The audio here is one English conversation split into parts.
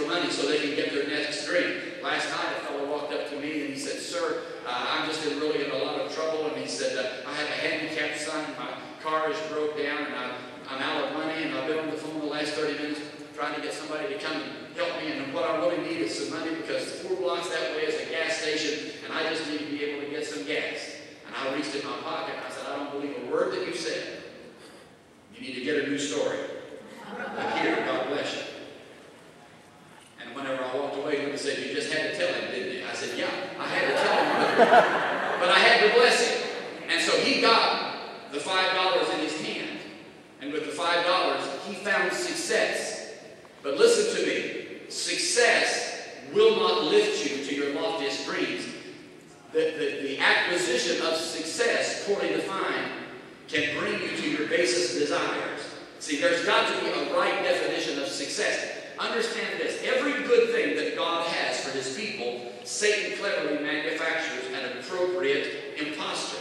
for money so they can get their next drink. Last night, a fellow walked up to me and he said, "Sir, I'm just really in a lot of trouble." And he said, "I have a handicapped son. My car is broke down, and I'm out of money, and I've been on the phone the last 30 minutes trying to get somebody to come and help me. And what I really need is some money because 4 blocks that way is a gas station, and I just need to be able to get some gas." And I reached in my pocket and I said, "I don't believe a word that you said. You need to get a new story. But here, God bless you." And whenever I walked away, he said, "You just had to tell him, didn't you?" I said, "Yeah, I had to tell him." But I had to bless him. And so he got the $5 in his hand. And with the $5, he found success. But listen to me. Success will not lift you to your loftiest dreams. The acquisition of success, poorly defined, can bring you to your basest desires. See, there's got to be a right definition of success. Understand this. Every good thing that God has for his people, Satan cleverly manufactures an appropriate impostor.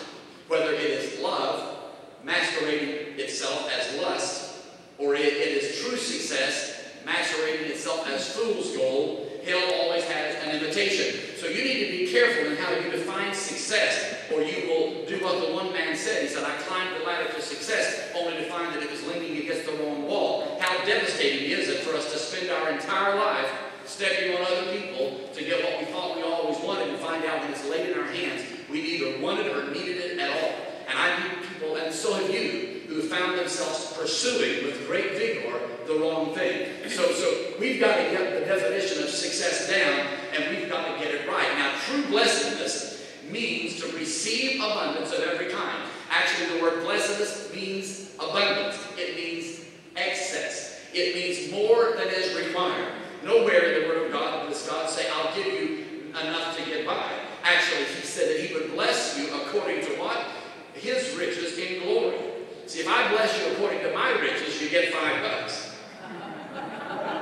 Whether it is love, masquerading itself as lust, or it is true success, masquerading itself as fool's gold, hell always has an imitation. So you need to be careful in how you define success, or you will do what the one man said. He said, "I climbed the ladder to success, only to find that it was leaning against the wrong wall." How devastating is it for us to spend our entire life stepping on other people to get what we thought we always wanted and find out when it's laid in our hands, we neither wanted or needed it at all. And I meet people, and so have you, who have found themselves pursuing with great vigor the wrong thing. So we've got to get the definition of success down, and we've got to get it right. Now, true blessedness means to receive abundance of every kind. Actually, the word blessedness means abundance. It means excess. It means more than is required. Nowhere in the Word of God does God say, "I'll give you enough to get by." Actually, he said that he would bless you according to what? His riches in glory. See, if I bless you according to my riches, you get $5.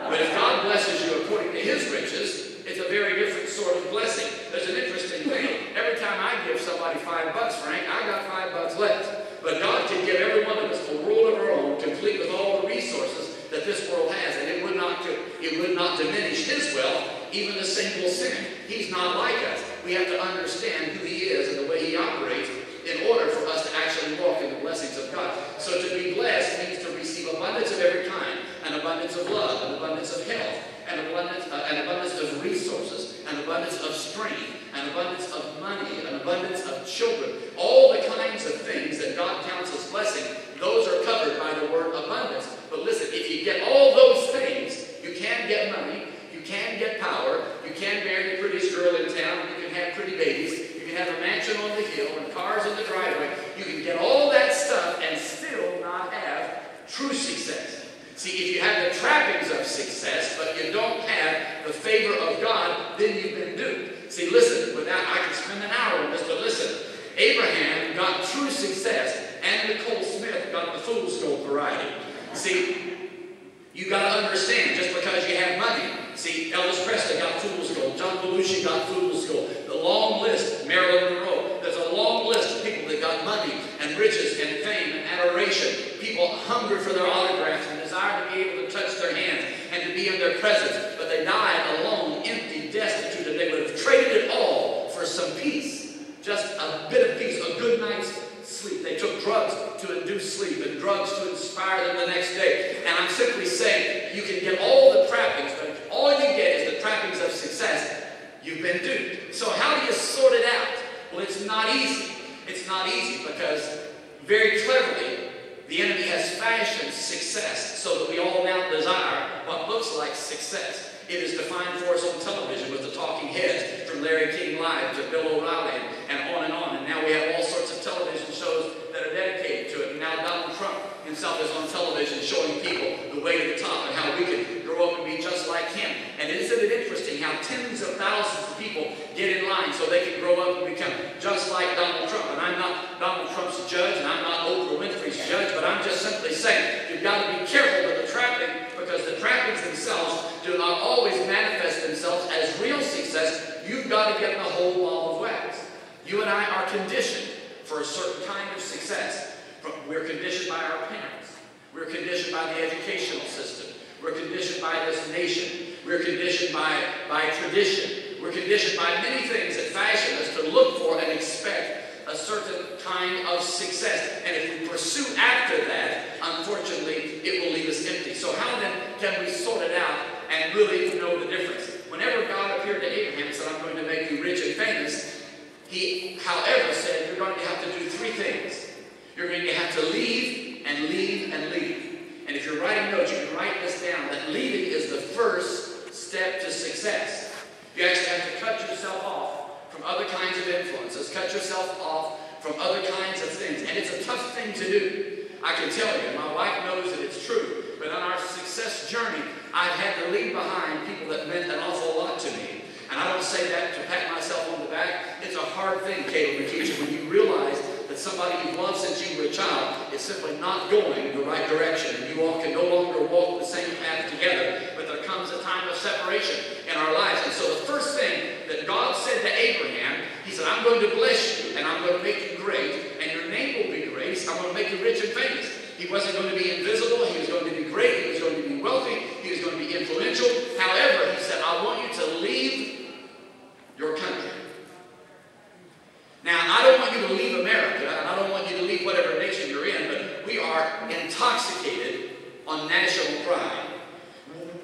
But if God blesses you according to his riches, it's a very different sort of blessing. There's an interesting thing. Every time I give somebody $5, Frank, I got $5 left. But God can give every one of us a world of our own, complete with all the resources that this world has, and it would not diminish his wealth, even a single cent. He's not like us. We have to understand who he is and the way he operates in order for us to actually walk in the blessings of God. So to be blessed means to receive abundance of every kind, an abundance of love, an abundance of health, an abundance of resources, an abundance of strength, an abundance of money, an abundance of children. All the kinds of things that God counts as blessing, those are covered by the word abundance. But listen, if you get all those things, you can get money, you can get power, you can marry the prettiest girl in town, you can have pretty babies, you can have a mansion on the hill and cars in the driveway. You can get all that stuff and still not have true success. See, if you have the trappings of success, but you don't have the favor of God, then you've been duped. See, listen, I could spend an hour on this, but listen. Abraham got true success, and Nicole Smith got the fool's gold variety. See, you got to understand, just because you have money. See, Elvis Presley got fool's gold. John Belushi got fool's gold. The long list, Marilyn Monroe. There's a long list of people that got money and riches and fame and adoration. People hungered for their autographs and desired to be able to touch their hands and to be in their presence. But they died alone, empty, destitute, and they would have traded it all for some peace. Just a bit of peace, a good night's sleep. They took drugs to induce sleep and drugs to inspire them the next day. And I'm simply saying, you can get all the trappings, but if all you get is the trappings of success, you've been duped. So how do you sort it out? Well, it's not easy. It's not easy because very cleverly, the enemy has fashioned success so that we all now desire what looks like success. It is defined for us on television with the talking heads, from Larry King Live to Bill O'Reilly and on and on. And now we have all sorts of television shows that are dedicated to it. And now Donald Trump himself is on television showing people the way to the top and how we can grow up and be just like him. And isn't it interesting how tens of thousands of people get in line so they can grow up and become just like Donald Trump? And I'm not Donald Trump's judge, and I'm not Oprah Winfrey's judge, but I'm just simply saying you've got to be careful with the trapping, because the trappings themselves do not always manifest themselves as real success. You've got to get the whole ball of wax. You and I are conditioned for a certain kind of success. We're conditioned by our parents. We're conditioned by the educational system. We're conditioned by this nation. We're We're conditioned by tradition. We're conditioned by many things that fashion us to look for and expect a certain kind of success. And if we pursue after that, unfortunately, it will leave us empty. So how then can we sort it out and really know the difference? Whenever God appeared to Abraham and said, I'm going to make you rich and famous, he, however, said, you're going to have to do three things. You're going to have to leave and leave and leave. And if you're writing notes, you can write this down, that leaving is the first step to success. You actually have to cut yourself off from other kinds of influences, cut yourself off from other kinds of things. And it's a tough thing to do. I can tell you, my wife knows that it's true. But on our success journey, I've had to leave behind people that meant an awful lot to me. And I don't say that to pat myself on the back. It's a hard thing, Caleb and Keisha, when you realize that somebody you've loved since you were a child is simply not going in the right direction. And you all can no longer walk the same path together. But there comes a time of separation in our lives. And so the first thing that God said to Abraham, he said, I'm going to bless you and I'm going to make you great. And your name will be grace. I'm going to make you rich and famous. He wasn't going to be invisible. He was going to be great. He was going to be wealthy. He was going to be influential. However, he said, I want you to leave your country. Now, I don't want you to leave America, and I don't want you to leave whatever nation you're in, but we are intoxicated on national pride.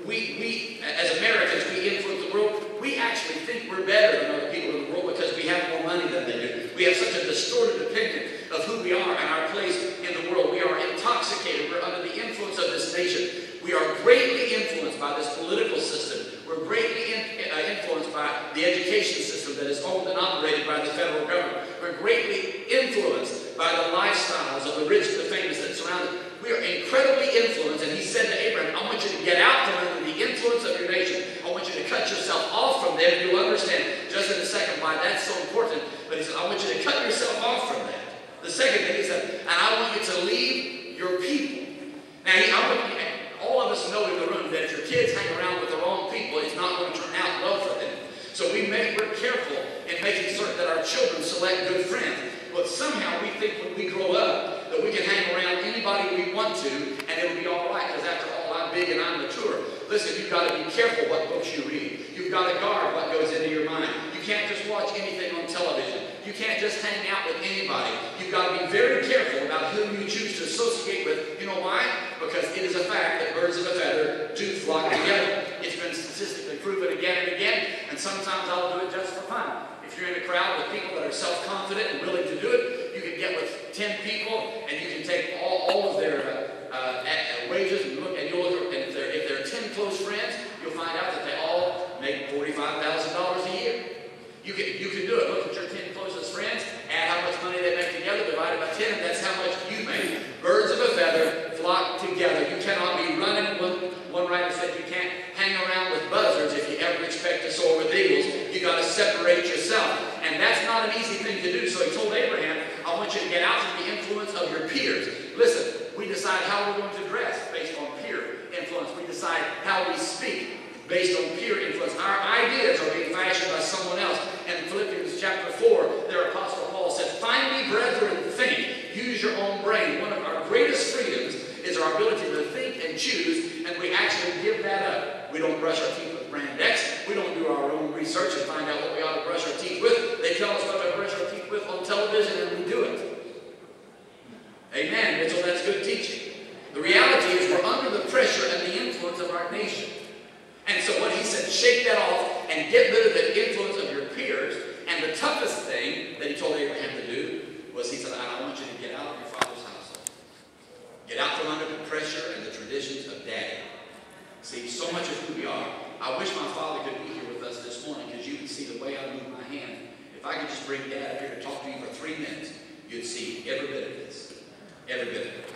We as Americans, we influence the world. We actually think we're better than other people in the world because we have more money than they do. We have such a distorted opinion of who we are and our place in the world. We are intoxicated. We're under the influence of this nation. We are greatly influenced by this political system. We're greatly influenced by the education system that is owned and operated by the federal government. We're greatly influenced by the lifestyles of the rich and the famous that surround us. We are incredibly influenced, and he said to Abraham, I want you to get out from under the influence of your nation. I want you to cut yourself off from them. You'll understand just in a second why that's so important. But he said, I want you to cut yourself off from that. The second thing he said, and I want you to leave your people. Now, all of us know in the room that if your kids hang around with the wrong people, it's not going to turn out well for them. So we're careful in making certain that our children select good friends. But somehow we think when we grow up that we can hang around anybody we want to and it'll be all right because after all, I'm big and I'm mature. Listen, you've got to be careful what books you read. You've got to guard what goes into your mind. You can't just watch anything on television. You can't just hang out with anybody. You've got to be very careful about who you choose to associate with. You know why? Because it is a fact that birds of a feather do flock together. It's been statistically proven again and again, and sometimes I'll do it just for fun. If you're in a crowd with people that are self-confident and willing to do it, you can get with 10 people and you can take all of their wages and look, and if they're 10 close friends, you'll find out that they all make $45,000 a year. You can do it. Look at your 10 closest friends, add how much money they make together, divide it by 10, and that's how much you make. Birds of a feather flock together. You cannot be running. One writer said you can't hang around with buzzards if you ever expect to soar with eagles. You got to separate yourself. And that's not an easy thing to do. So he told Abraham, I want you to get out from the influence of your peers. Listen, we decide how we're going to dress based on peer influence. We decide how we speak based on peer influence. Our ideas are being fashioned by someone else. And in Philippians chapter 4, there Apostle Paul said, finally, brethren, think. Use your own brain. One of our greatest freedoms is our ability to think and choose, and we actually give that up. We don't brush our teeth with brand X. We don't do our own research and find out what we ought to brush our teeth with. They tell us what to brush our teeth with on television, and we do it. Amen. And so that's good teaching. The reality is we're under the pressure and the influence of our nation. And so what he said, shake that off and get rid of the influence of your peers. And the toughest thing that he told Abraham to do was he said, I want you to get out of your father's household. Get out from under the pressure and the traditions of daddy. See, so much of who we are. I wish my father could be here with us this morning because you would see the way I move my hand. If I could just bring Dad up here to talk to you for 3 minutes, you'd see every bit of this. Every bit of it.